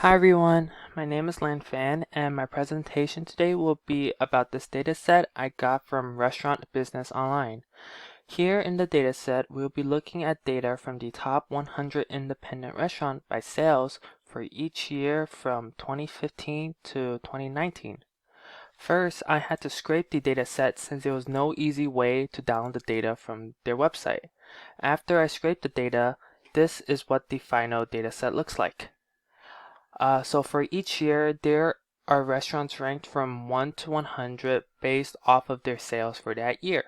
Hi everyone, my name is Lan Fan and my presentation today will be about this dataset I got from Restaurant Business Online. Here in the dataset, we'll be looking at data from the top 100 independent restaurants by sales for each year from 2015 to 2019. First, I had to scrape the dataset since there was no easy way to download the data from their website. After I scraped the data, this is what the final dataset looks like. So for each year, there are restaurants ranked from 1 to 100 based off of their sales for that year.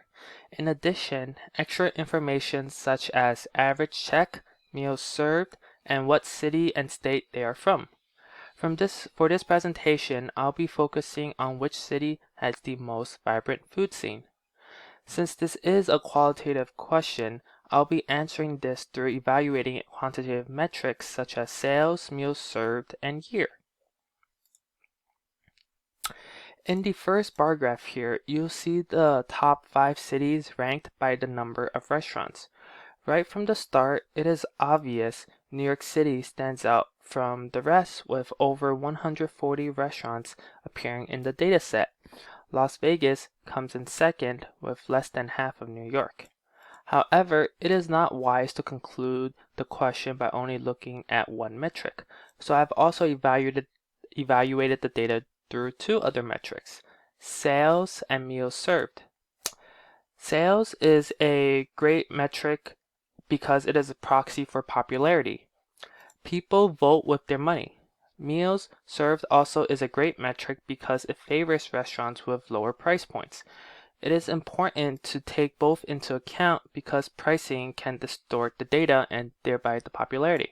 In addition, extra information such as average check, meals served, and what city and state they are from. For this presentation, I'll be focusing on which city has the most vibrant food scene. Since this is a qualitative question, I'll be answering this through evaluating quantitative metrics such as sales, meals served, and year. In the first bar graph here, you'll see the top 5 cities ranked by the number of restaurants. Right from the start, it is obvious New York City stands out from the rest with over 140 restaurants appearing in the dataset. Las Vegas comes in second with less than half of New York. However, it is not wise to conclude the question by only looking at one metric. So I've also evaluated the data through two other metrics, sales and meals served. Sales is a great metric because it is a proxy for popularity. People vote with their money. Meals served also is a great metric because it favors restaurants with lower price points. It is important to take both into account because pricing can distort the data and thereby the popularity.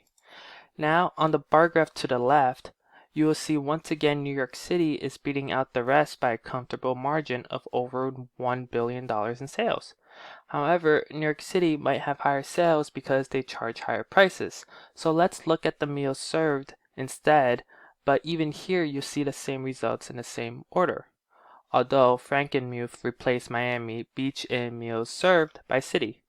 Now, on the bar graph to the left, you will see once again New York City is beating out the rest by a comfortable margin of over $1 billion in sales. However, New York City might have higher sales because they charge higher prices. So let's look at the meals served instead, but even here you see the same results in the same order. Although Frankenmuth replaced Miami Beach in meals served by city.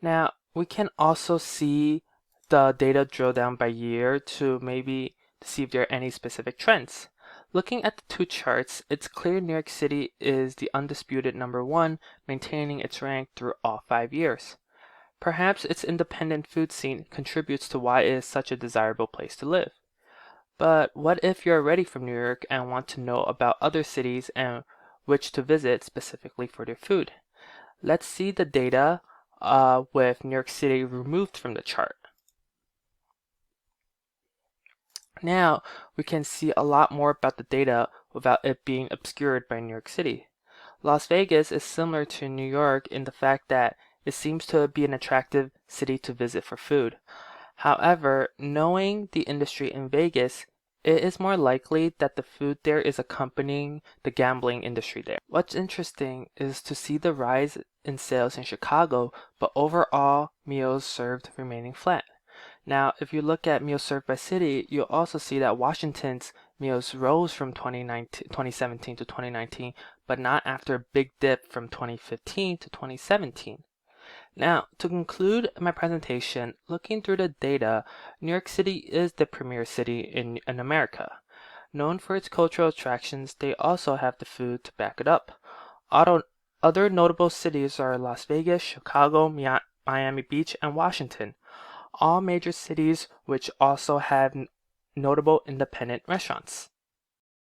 Now, we can also see the data drill down by year to maybe see if there are any specific trends. Looking at the two charts, it's clear New York City is the undisputed number one, maintaining its rank through all 5 years. Perhaps its independent food scene contributes to why it is such a desirable place to live. But what if you're already from New York and want to know about other cities and which to visit specifically for their food? Let's see the data with New York City removed from the chart. Now we can see a lot more about the data without it being obscured by New York City. Las Vegas is similar to New York in the fact that it seems to be an attractive city to visit for food. However, knowing the industry in Vegas, it is more likely that the food there is accompanying the gambling industry there. What's interesting is to see the rise in sales in Chicago, but overall meals served remaining flat. Now, if you look at meals served by city, you'll also see that Washington's meals rose from 2017 to 2019, but not after a big dip from 2015 to 2017. Now, to conclude my presentation, looking through the data, New York City is the premier city in America. Known for its cultural attractions, they also have the food to back it up. Other notable cities are Las Vegas, Chicago, Miami Beach, and Washington, all major cities which also have notable independent restaurants.